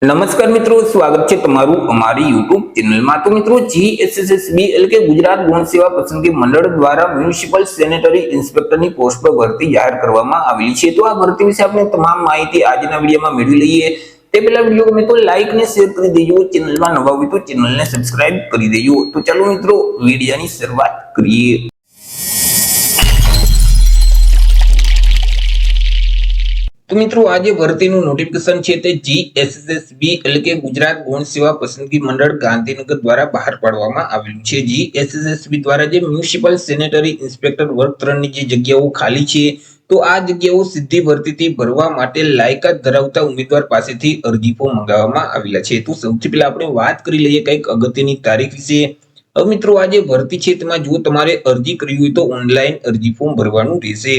નમસ્કાર મિત્રો, સ્વાગત છે તમારું અમારી યુટ્યુબ ચેનલમાં। તો મિત્રો, જીએસએસબી એટલે કે ગુજરાત ગૌણ સેવા પસંદગી મંડળ દ્વારા મ્યુનિસિપલ સેનેટરી ઇન્સ્પેક્ટરની પોસ્ટ પર ભરતી જાહેર કરવામાં આવેલી છે। તો આ ભરતી વિશે આપણે તમામ માહિતી આજના વિડીયોમાં મેળવી લઈએ। તે પહેલા વિડીયો મિત્રો લાઈક ને શેર કરી દેજો, ચેનલમાં નવા હોય તો ચેનલને સબસ્ક્રાઇબ કરી દેજો। તો ચાલો મિત્રો, વિડીયોની શરૂઆત કરીએ। તો મિત્રો, આજે ભરતીનું નોટિફિકેશન છે તે જીએસએસબી એટલે કે ગુજરાત ગૌણ સેવા પસંદગી મંડળ ગાંધીનગર દ્વારા બહાર પાડવામાં આવેલું છે। જીએસએસબી દ્વારા જે મ્યુનિસિપલ સેનેટરી ઇન્સ્પેક્ટર વર્ગ 3 ની જે જગ્યાઓ ખાલી છે, તો આ જગ્યાઓ સીધી ભરતીથી ભરવા માટે લાયકાત ધરાવતા ઉમેદવાર પાસેથી અરજી ફોર્મ મંગાવવામાં આવેલા છે। તો સૌથી પહેલા આપણે વાત કરી લઈએ કંઈક અગત્યની તારીખ વિશે। હવે મિત્રો, આ જે ભરતી છે તેમાં જો તમારે અરજી કરવી હોય તો ઓનલાઈન અરજી ફોર્મ ભરવાનું રહેશે।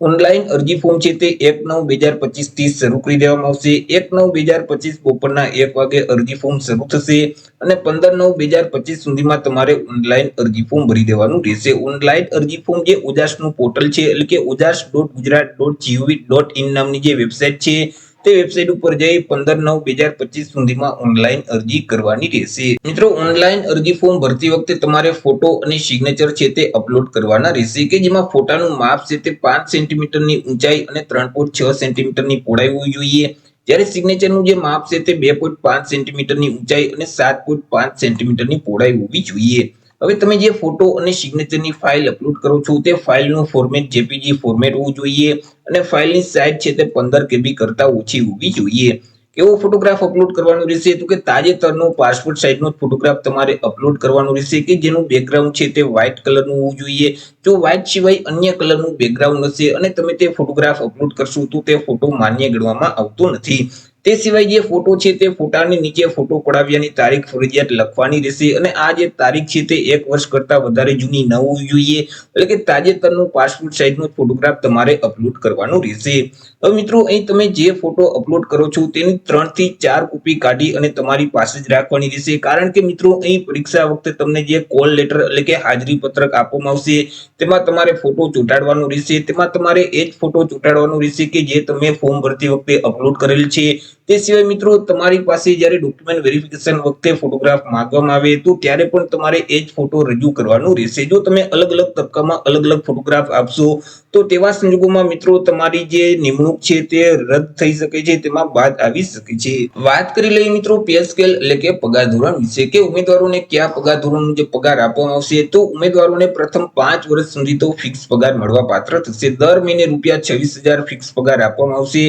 ઓનલાઈન અરજી ફોર્મ છે તે 1/9/2025 થી શરૂ કરી દેવામાં આવશે। 1/9/2025 બપોરના 1 વાગે અરજી ફોર્મ શરૂ થશે અને 15/9/2025 સુધીમાં તમારે ઓનલાઈન અરજી ફોર્મ ભરી દેવાનું રહેશે। ઓનલાઈન અરજી ફોર્મ જે ઉજાસનું પોર્ટલ છે એટલે કે ujas.gujarat.gov.in નામની જે વેબસાઇટ છે તે વેબસાઇટ ઉપર જઈ 15/9/2025 સુધીમાં ઓનલાઈન અરજી કરવાની રહેશે। મિત્રો, ઓનલાઈન અરજી ફોર્મ ભરતી વખતે તમારે ફોટો અને સિગ્નેચર છે તે અપલોડ કરવાના રહેશે કે જેમાં ફોટાનું માપ છે તે 5 સેન્ટીમીટરની ઊંચાઈ અને 3.6 સેન્ટીમીટરની પહોળાઈ હોવી જોઈએ, જ્યારે સિગ્નેચરનું જે માપ છે તે 2.5 સેન્ટીમીટરની ઊંચાઈ અને 7.5 સેન્ટીમીટરની પહોળાઈ હોવી જોઈએ। હવે તમે જે ફોટો અને સિગ્નેચરની ફાઇલ અપલોડ કરો છો તે ફાઇલનું ફોર્મેટ જેપીજી ફોર્મેટ હોવું જોઈએ અને ફાઇલની સાઇઝ છે તે 15 KB કરતા ઓછી હોવી જોઈએ। કેવો ફોટોગ્રાફ અપલોડ કરવાનો રહેશે તો કે તાજેતરનો પાસપોર્ટ સાઇઝનો ફોટોગ્રાફ તમારે અપલોડ કરવાનો રહેશે કે જેનું બેકગ્રાઉન્ડ છે તે વ્હાઇટ કલરનું હોવું જોઈએ। જો વ્હાઇટ સિવાય અન્ય કલરનું બેકગ્રાઉન્ડ હશે અને તમે તે ફોટોગ્રાફ અપલોડ કરશો તો તે ફોટો માન્ય ગણવામાં આવતો નથી। તે સિવાય જે ફોટો છે તે ફોટાની નીચે ફોટો પડાવ્યાની તારીખ ફરજિયાત લખવાની રહેશે અને આ જે તારીખ છે તે 1 વર્ષ કરતા વધારે જૂની ન હોવી જોઈએ, એટલે કે તાજેતરનો પાસપોર્ટ સાઇઝનો ફોટોગ્રાફ તમારે અપલોડ કરવાનો રહેશે। હવે મિત્રો, અહીં તમે જે ફોટો અપલોડ કરો છો તેની 3 થી 4 કોપી કાઢી અને તમારી પાસે જ રાખવાની રહેશે, કારણ કે મિત્રો અહીં પરીક્ષા વખતે તમને જે કોલ લેટર એટલે કે હાજરી પત્રક આપવામાં આવશે તેમાં તમારે ફોટો ચોંટાડવાનો રહેશે। તેમાં તમારે એ જ ફોટો ચોંટાડવાનો રહેશે કે જે તમે ફોર્મ ભરતી વખતે અપલોડ કરેલ છે। તે સિવાય મિત્રો, તમારી પાસે જ્યારે ડોક્યુમેન્ટ વેરિફિકેશન વખતે ફોટોગ્રાફ માંગવામાં આવે તો ત્યારે પણ તમારે એ જ ફોટો રજૂ કરવાનો રહેશે। જો તમે અલગ અલગ તબક્કામાં અલગ અલગ ફોટોગ્રાફ આપશો તો તેવા સંજોગોમાં મિત્રો તમારી જે નિમણૂક છે તે રદ થઈ શકે છે, તેમાં બાદ આવી શકે છે। વાત કરી લઈએ મિત્રો પે સ્કેલ એટલે કે પગાર ધોરણ વિશે કે ઉમેદવારોને કયા પગાર ધોરણ મુજબ પગાર આપવામાં આવશે। તો ઉમેદવારોને પ્રથમ 5 વર્ષ સુધી તો ફિક્સ પગાર મળવા પાત્ર થશે। દર મહિને ₹26,000 ફિક્સ પગાર આપવામાં આવશે।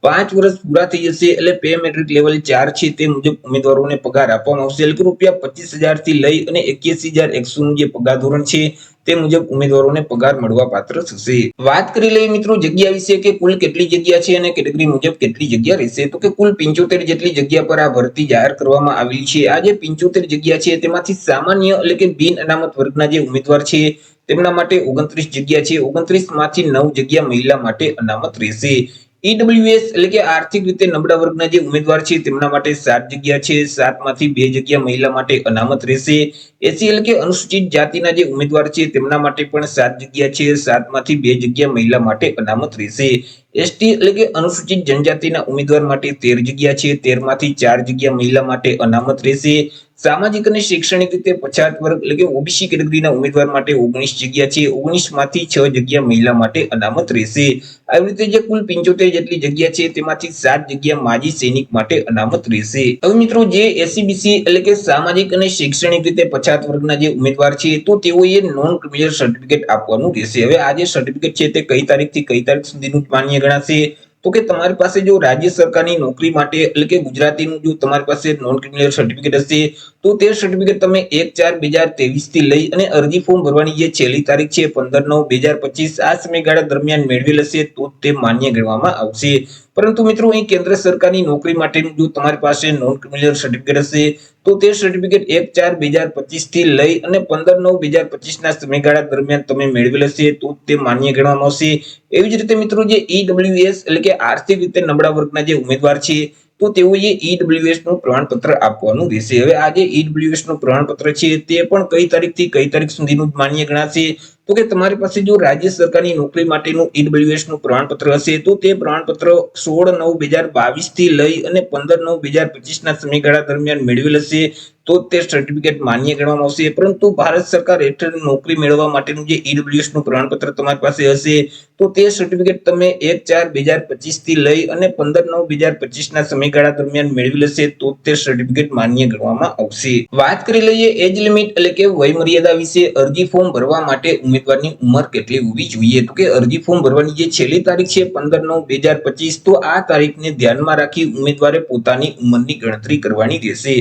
5 વર્ષ પૂરા થઈ જશે એટલે પે મેટ્રિક લેવલ 4 છે તે મુજબ ઉમેદવારોને પગાર આપવામાં આવશે, એટલે કે ₹25,000 થી લઈ અને 81,100 નું જે પગાર ધોરણ છે તે મુજબ ઉમેદવારોને પગાર મળવા પાત્ર થશે। વાત કરી લઈએ મિત્રો જગ્યા વિશે કે કુલ કેટલી જગ્યા છે અને કેટેગરી મુજબ કેટલી જગ્યા રહેશે। તો કે કુલ 75 જેટલી જગ્યા પર આ ભરતી જાહેર કરવામાં આવેલી છે। આ જે 75 જગ્યા છે તેમાંથી સામાન્ય એટલે કે બિન અનામત વર્ગના જે ઉમેદવાર છે તેમના માટે 29 જગ્યા છે। 29 માંથી 9 જગ્યા મહિલા માટે અનામત રહેશે। ઈડબ્લ્યુએસ એટલે કે આર્થિક રીતે નબળા વર્ગના જે ઉમેદવાર છે તેમના માટે 7 જગ્યા છે। 7 માંથી 2 જગ્યા મહિલા માટે અનામત રહેશે। એસસી એટલે કે અનુસૂચિત જાતિના જે ઉમેદવાર છે તેમના માટે પણ 7 જગ્યા છે। 7 માંથી 2 જગ્યા મહિલા માટે અનામત રહેશે। એસટી એટલે કે અનુસૂચિત જનજાતિના ઉમેદવાર માટે 13 જગ્યા છે। 13 માંથી 4 જગ્યા મહિલા માટે અનામત રહેશે। સામાજિક અને શૈક્ષણિક રીતે પછાત વર્ગ એટલે કે ઓબીસી કેટેગરીના ઉમેદવાર માટે 19 જગ્યા છે। 19 માંથી 6 જગ્યા મહિલા માટે અનામત રહેશે। આવી રીતે જે કુલ 75 જેટલી જગ્યા છે તેમાંથી 7 જગ્યા માજી સૈનિક માટે અનામત રહેશે। હવે મિત્રો, જે એસસીબીસી એટલે કે સામાજિક અને શૈક્ષણિક રીતે પછાત વર્ગના જે ઉમેદવાર છે તો તેઓએ નોન ક્રિમિનલ સર્ટિફિકેટ આપવાનું રહેશે। હવે આ જે સર્ટિફિકેટ છે તે કઈ તારીખથી કઈ તારીખ સુધીનું માન્ય ગણાશે તો કે તમારી પાસે જો રાજ્ય સરકારની નોકરી માટે એટલે કે ગુજરાતીનું જો તમારી પાસે નોન ક્રિમિનલ સર્ટિફિકેટ હશે તો તે સર્ટિફિકેટ તમે 1/4/2023 થી લઈ અને અરજી ફોર્મ ભરવાની જે છેલ્લી તારીખ છે 15/9/2025 આ સમયગાળા દરમિયાન મેળવેલ હશે તો તે માન્ય ગણવામાં આવશે। પરંતુ મિત્રો, અહીં કેન્દ્ર સરકારની નોકરી માટેનું જો તમારી પાસે નોન ક્રિમિનલ સર્ટિફિકેટ હશે તો તે સર્ટિફિકેટ 1/4/2025 થી લઈ અને 15/9/2025 ના સમયગાળા દરમિયાન તમે મેળવેલ હશે તો તે માન્ય ગણવામાં આવશે। એવી જ રીતે મિત્રો, જે ઈડબ્લ્યુએસ એટલે કે આર્થિક રીતે નબળા વર્ગના જે ઉમેદવાર છે તો તેઓએ ઈડબ્લ્યુએસ નું પ્રમાણપત્ર આપવાનું રહેશે। હવે આ જે ઈડબ્લ્યુએસ નું પ્રમાણપત્ર છે તે પણ કઈ તારીખથી કઈ તારીખ સુધીનું માન્ય ગણાશે તો કે તમારી પાસે જો રાજ્ય સરકારની નોકરી માટેનું ઈડબ્લ્યુએસ નું પ્રમાણપત્ર હશે તો તે પ્રમાણપત્ર 16/9/2022 થી લઈ અને 15/9/2025 ના સમયગાળા દરમિયાન મેળવેલ હશે તો તે સર્ટિફિકેટ માન્ય ગણવામાં આવશે. પરંતુ ભારત સરકાર હેઠળ નોકરી મેળવવા માટેનું જે ઈડબ્લ્યુએસ નું પ્રમાણપત્ર તમારી પાસે હશે તો તે સર્ટિફિકેટ તમે 1/4/2025 થી લઈ અને 15/9/2025 ના સમયગાળા દરમિયાન મેળવેલ હશે તો તે સર્ટિફિકેટ માન્ય ગણવામાં આવશે. વાત કરી લઈએ એજ લિમિટ એટલે કે વય મર્યાદા વિશે. અરજી ફોર્મ ભરવા માટે ઉમેદવારની ઉંમર કેટલી હોવી જોઈએ? તો કે અરજી ફોર્મ ભરવાની જે છેલ્લી તારીખ છે 15/9/2025 તો આ તારીખને ધ્યાનમાં રાખી ઉમેદવારે પોતાની ઉંમરની ગણતરી કરવાની રહેશે.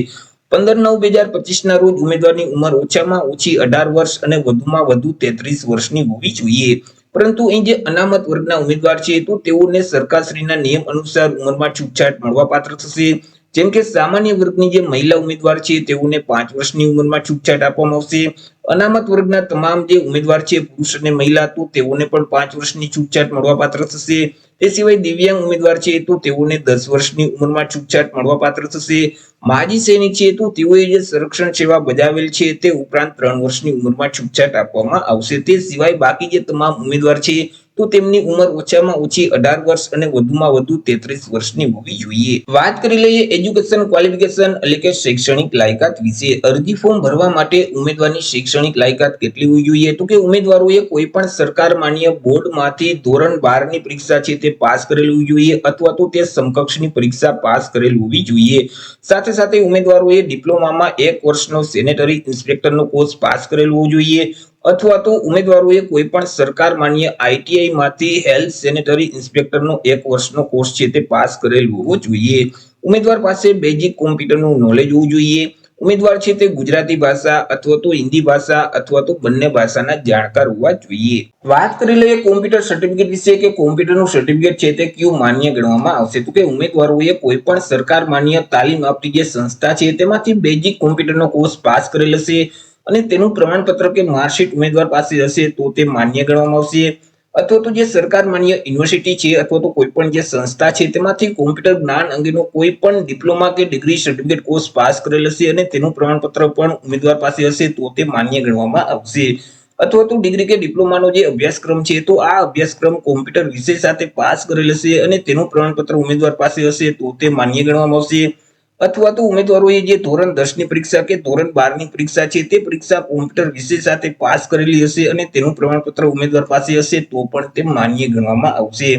15/9/2025 ના રોજ ઉમેદવારની ઉંમર ઓછામાં ઓછી 18 વર્ષ અને વધુમાં વધુ 33 વર્ષની હોવી જોઈએ. પરંતુ અહીં જે અનામત વર્ગના ઉમેદવાર છે તો તેઓને સરકારશ્રીના નિયમ અનુસાર ઉંમરમાં છૂટછાટ મળવાપાત્ર થશે. જેમ કે સામાન્ય વર્ગની જે મહિલા ઉમેદવાર છે તેઓને 5 વર્ષની ઉંમરમાં છૂટછાટ આપવામાં આવશે. અનામત વર્ગના તમામ જે ઉમેદવાર છે પુરુષ અને મહિલા તો તેઓને પણ 5 વર્ષની છૂટછાટ મળવાપાત્ર થશે. તે સિવાય દિવ્યાંગ ઉમેદવાર છે તો તેઓને 10 વર્ષની ઉંમરમાં છૂટછાટ મળવાપાત્ર થશે. માજી સૈનિક છે તો તેઓએ જે સંરક્ષણ સેવા બજાવેલ છે તે ઉપરાંત 3 વર્ષની ઉંમરમાં છૂટછાટ આપવામાં આવશે. તે સિવાય બાકી જે તમામ ઉમેદવાર છે તો તેમની ઉંમર ઓછામાં ઓછી 18 વર્ષ અને વધુમાં વધુ 33 વર્ષની હોવી જોઈએ. વાત કરી લઈએ એજ્યુકેશન ક્વોલિફિકેશન એટલે કે શૈક્ષણિક લાયકાત વિશે. અરજી ફોર્મ ભરવા માટે ઉમેદવારની શૈક્ષણિક લાયકાત કેટલી હોવી જોઈએ? તો કે ઉમેદવારોએ કોઈ પણ સરકાર માન્ય બોર્ડમાંથી ધોરણ 12 ની પરીક્ષા છે તે પાસ કરેલ હોવી જોઈએ અથવા તો તે સમકક્ષની પરીક્ષા પાસ કરેલ હોવી જોઈએ. સાથે સાથે ઉમેદવારોએ ડિપ્લોમામાં 1 વર્ષનો સેનેટરી ઇન્સ્પેક્ટરનો કોર્સ પાસ કરેલ હોવો જોઈએ અથવા તો ઉમેદવારોએ કોઈ પણ સરકાર માન્ય આઈટીઆઈ માંથી હેલ્થ સેનેટરી ઇન્સ્પેક્ટરનો 1 વર્ષનો કોર્સ છે તે પાસ કરેલ હોવો જોઈએ. ઉમેદવાર પાસે બેઝિક કોમ્પ્યુટરનું નોલેજ હોવું જોઈએ. ઉમેદવાર છે તે ગુજરાતી ભાષા અથવા તો હિન્દી ભાષા અથવા તો બંને ભાષાના જાણકાર હોવા જોઈએ. વાત કરી લઈએ કોમ્પ્યુટર સર્ટિફિકેટ વિશે કે કોમ્પ્યુટરનું સર્ટિફિકેટ છે તે કયું માન્ય ગણવામાં આવશે? તો કે ઉમેદવારોએ કોઈ પણ સરકાર માન્ય તાલીમ આપતી જે સંસ્થા છે તેમાંથી બેઝિક કોમ્પ્યુટરનો કોર્સ પાસ કરેલ હશે અને તેનું પ્રમાણપત્ર કે માર્કશીટ ઉમેદવાર પાસે હશે તો તે માન્ય ગણવામાં આવશે. અથવા તો જે સરકાર માન્ય યુનિવર્સિટી છે અથવા તો કોઈ પણ જે સંસ્થા છે તેમાંથી કોમ્પ્યુટર જ્ઞાન અંગેનો કોઈ પણ ડિપ્લોમા કે ડિગ્રી સર્ટિફિકેટ કોર્સ પાસ કરેલ હશે અને તેનું પ્રમાણપત્ર પણ ઉમેદવાર પાસે હશે તો તે માન્ય ગણવામાં આવશે. અથવા તો ડિગ્રી કે ડિપ્લોમાનો જે અભ્યાસક્રમ છે તો આ અભ્યાસક્રમ કોમ્પ્યુટર વિષય સાથે પાસ કરેલ હશે અને તેનું પ્રમાણપત્ર ઉમેદવાર પાસે હશે તો તે માન્ય ગણવામાં આવશે. અથવા તો ઉમેદવારોએ જે ધોરણ 10 ની પરીક્ષા કે ધોરણ 12 ની પરીક્ષા છે તે પરીક્ષા કોમ્પ્યુટર વિષય સાથે પાસ કરેલી હશે અને તેનું પ્રમાણપત્ર ઉમેદવાર પાસે હશે તો પણ તે માન્ય ગણવામાં આવશે.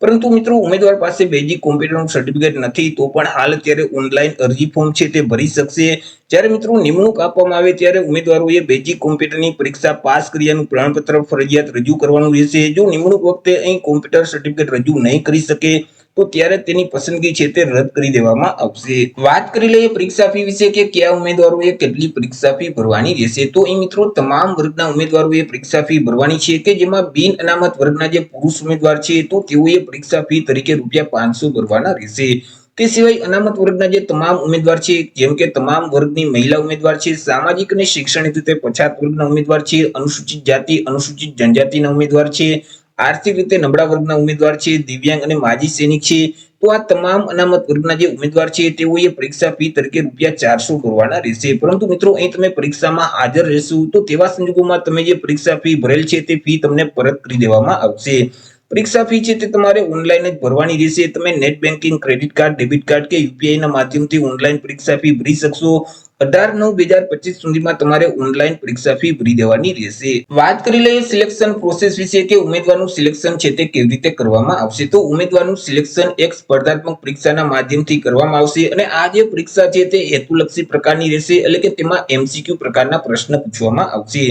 પરંતુ મિત્રો ઉમેદવાર પાસે બેઝિક કોમ્પ્યુટરનું સર્ટિફિકેટ નથી તો પણ હાલ અત્યારે ઓનલાઈન અરજી ફોર્મ છે તે ભરી શકશે. જ્યારે મિત્રો નિમણૂક આપવામાં આવે ત્યારે ઉમેદવારોએ બેઝિક કોમ્પ્યુટરની પરીક્ષા પાસ કર્યાનું પ્રમાણપત્ર ફરજિયાત રજૂ કરવાનું રહેશે. જો નિમણૂક વખતે અહીં કોમ્પ્યુટર સર્ટિફિકેટ રજૂ નહીં કરી શકે તો ત્યારે તેની પસંદગી છે તે રદ કરી દેવામાં આવશે. વાત કરી લઈએ પરીક્ષા ફી વિશે કે કયા ઉમેદવારોએ કેટલી પરીક્ષા ફી ભરવાની રહેશે. તો અહીં મિત્રો તમામ વર્ગના ઉમેદવારોએ પરીક્ષા ફી ભરવાની છે કે જેમાં બિન અનામત વર્ગના જે પુરુષ ઉમેદવાર છે તો તેઓએ પરીક્ષા ફી તરીકે ₹500 ભરવાના રહેશે. તે સિવાય અનામત વર્ગના જે તમામ ઉમેદવાર છે જેમ કે તમામ વર્ગની મહિલા ઉમેદવાર છે, સામાજિક અને શૈક્ષણિક રીતે પછાત વર્ગના ઉમેદવાર છે, અનુસૂચિત જાતિ અનુસૂચિત જનજાતિના ઉમેદવાર છે, આર્થિક રીતે નબળા વર્ગના ઉમેદવાર છે, દિવ્યાંગ અને માજી સૈનિક છે તો આ તમામ અનામત વર્ગના જે ઉમેદવાર છે તેઓએ પરીક્ષા ફી તરીકે ₹400 ભરવાના રહેશે. પરંતુ મિત્રો અહીં તમે પરીક્ષામાં હાજર રહેશો તો તેવા સંજોગોમાં તમે જે પરીક્ષા ફી ભરેલ છે તે ફી તમને પરત કરી દેવામાં આવશે. પરીક્ષા ફી છે તે તમારે ઓનલાઈન જ ભરવાની રહેશે. તમે net banking, credit card, debit card કે યુપીઆઈ ના માધ્યમથી ઓનલાઈન પરીક્ષા ફી ભરી શકશો. 18/9/2025 સુધીમાં તમારે ઓનલાઈન પરીક્ષા ફી ભરી દેવાની રહેશે. વાત કરી લઈએ સિલેક્શન પ્રોસેસ વિશે કે ઉમેદવારનું સિલેક્શન છે તે કેવી રીતે કરવામાં આવશે. તો ઉમેદવારનું સિલેક્શન એક સ્પર્ધાત્મક પરીક્ષાના માધ્યમથી કરવામાં આવશે અને આ જે પરીક્ષા છે તે હેતુલક્ષી પ્રકારની રહેશે એટલે કે તેમાં એમસીક્યુ પ્રકારના પ્રશ્ન પૂછવામાં આવશે.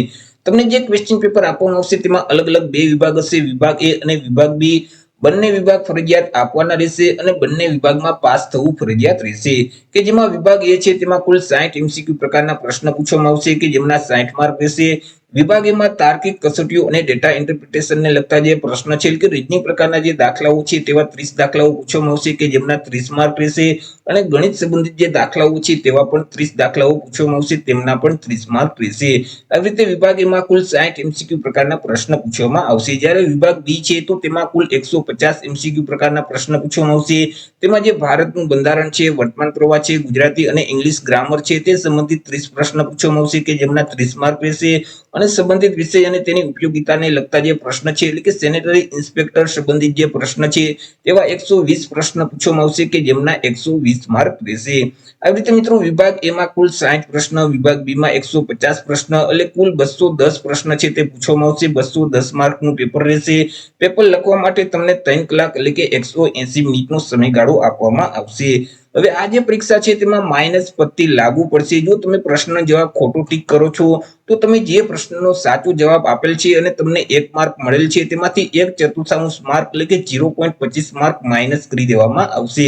તમને જે ક્વેશ્ચન પેપર આપવામાં આવશે તેમાં અલગ અલગ 2 વિભાગ હશે, વિભાગ એ અને વિભાગ બી. બંને વિભાગ ફરજિયાત આપવાના રહેશે અને બંને વિભાગમાં પાસ થવું ફરજિયાત રહેશે. કે જેમાં વિભાગ એ છે તેમાં કુલ 60 એમસીક્યુ પ્રકારના પ્રશ્ન પૂછવામાં આવશે કે જેમના 60 માર્ક રહેશે. વિભાગ એમાં તાર્કિક કસોટીઓ અને ડેટા ઇન્ટરપ્રિટેશનને લગતા જે પ્રશ્ન છે કે રીઝનિંગ પ્રકારના જે દાખલાઓ છે તેવા 30 દાખલાઓ પૂછવામાં આવશે કે જેમના 30 માર્ક રહેશે અને ગણિત સંબંધિત જે દાખલાઓ છે તેવા પણ 30 દાખલાઓ પૂછવામાં આવશે તેમના પણ 30 માર્ક રહેશે. આવી રીતે વિભાગ એમાં કુલ 60 એમસીક્યુ પ્રકારના પ્રશ્ન પૂછવામાં આવશે. જ્યારે વિભાગ બી છે તો તેમાં કુલ 150 એમસીક્યુ પ્રકારના પ્રશ્ન પૂછવામાં આવશે. તેમાં જે ભારતનું બંધારણ છે, વર્તમાન પ્રવાહ છે, ગુજરાતી અને ઇંગ્લિશ ગ્રામર છે તે સંબંધિત 30 પ્રશ્ન પૂછવામાં આવશે કે જેમના 30 માર્ક રહેશે અને અને સંબંધિત વિષય અને તેની ઉપયોગિતાને લગતા જે પ્રશ્ન છે એટલે કે સેનેટરી ઇન્સ્પેક્ટર સંબંધિત જે પ્રશ્ન છે તેવા 120 પ્રશ્ન પૂછવામાં આવશે કે જેમના 120 માર્ક રહેશે। આવી રીતે મિત્રો વિભાગ એ માં કુલ 60 પ્રશ્ન, વિભાગ બી માં 150 પ્રશ્ન એટલે કુલ 210 પ્રશ્ન છે તે પૂછવામાં આવશે। 210 માર્કનું પેપર રહેશે। પેપર લખવા માટે તમને 3 કલાક એટલે કે 180 મિનિટનો સમયગાળો આપવામાં આવશે। હવે આ જે પરીક્ષા છે તેમાં માઇનસ પદ્ધતિ લાગુ પડશે। જો તમે પ્રશ્નનો જવાબ ખોટો ટીક કરો છો તો તમે જે પ્રશ્નનો સાચો જવાબ આપેલ છે અને તમને 1 માર્ક મળેલ છે તેમાંથી 1/4 માર્ક એટલે કે 0.25 માર્ક માઇનસ કરી દેવામાં આવશે।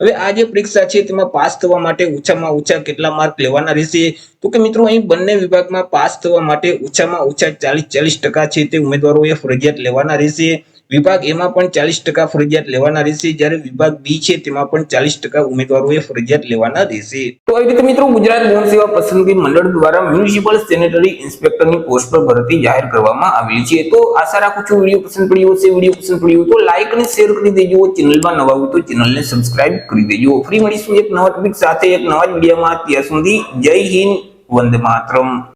હવે આ જે પરીક્ષા છે તેમાં પાસ થવા માટે ઓછામાં ઓછા કેટલા માર્ક લેવાના રહેશે તો કે મિત્રો અહીં બંને વિભાગમાં પાસ થવા માટે ઓછામાં ઓછા 40% છે તે ઉમેદવારોએ ફરજિયાત લેવાના રહેશે। વિભાગ એ માં પણ 40% ફરજિયાત લેવાના રહેશે, જ્યારે વિભાગ બી છે તેમાં પણ 40% ઉમેદવારોએ ફરજિયાત લેવાના રહેશે। તો આવી રીતે મિત્રો ગુજરાત ગૌણ સેવા પસંદગી મંડળ દ્વારા મ્યુનિસિપલ સેનેટરી ઇન્સ્પેક્ટરની પોસ્ટ પર ભરતી જાહેર કરવામાં આવેલી છે। તો આશા રાખું છું વિડીયો પસંદ પડ્યો હશે। વિડીયો પસંદ પડ્યો તો લાઈક અને શેર કરી દેજો। ચેનલમાં નવા હોય તો ચેનલને સબસ્ક્રાઇબ કરી દેજો। ફરી મળીશું એક નવા ટોપિક સાથે એક નવા જ વિડીયોમાં। ત્યાં સુધી જય હિન્દ, વંદે માતરમ।